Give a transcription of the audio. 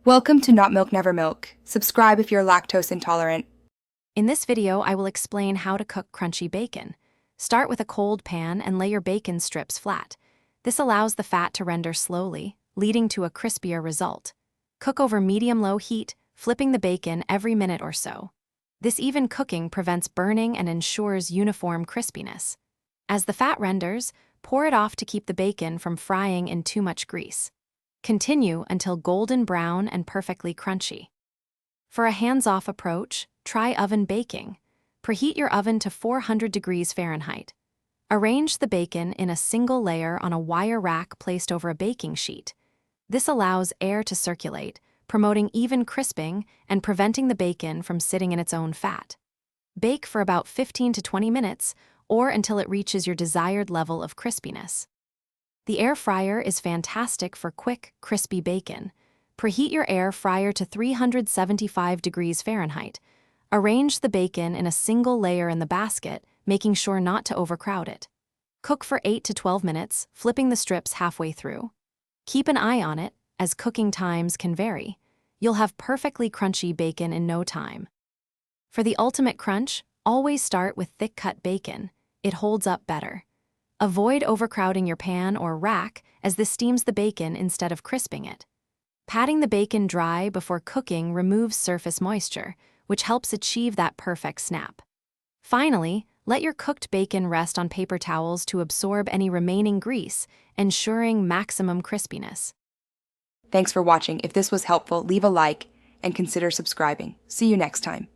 Welcome to Not Milk Never Milk. Subscribe if you're lactose intolerant. In this video, I will explain how to cook crunchy bacon. Start with a cold pan and lay your bacon strips flat. This allows the fat to render slowly, leading to a crispier result. Cook over medium-low heat, flipping the bacon every minute or so. This even cooking prevents burning and ensures uniform crispiness. As the fat renders, pour it off to keep the bacon from frying in too much grease. Continue until golden brown and perfectly crunchy. For a hands-off approach, try oven baking. Preheat your oven to 400 degrees Fahrenheit. Arrange the bacon in a single layer on a wire rack placed over a baking sheet. This allows air to circulate, promoting even crisping and preventing the bacon from sitting in its own fat. Bake for about 15 to 20 minutes or until it reaches your desired level of crispiness. The air fryer is fantastic for quick, crispy bacon. Preheat your air fryer to 375 degrees Fahrenheit. Arrange the bacon in a single layer in the basket, making sure not to overcrowd it. Cook for 8 to 12 minutes, flipping the strips halfway through. Keep an eye on it, as cooking times can vary. You'll have perfectly crunchy bacon in no time. For the ultimate crunch, always start with thick-cut bacon. It holds up better. Avoid overcrowding your pan or rack, as this steams the bacon instead of crisping it. Patting the bacon dry before cooking removes surface moisture, which helps achieve that perfect snap. Finally, let your cooked bacon rest on paper towels to absorb any remaining grease, ensuring maximum crispiness. Thanks for watching. If this was helpful, leave a like and consider subscribing. See you next time.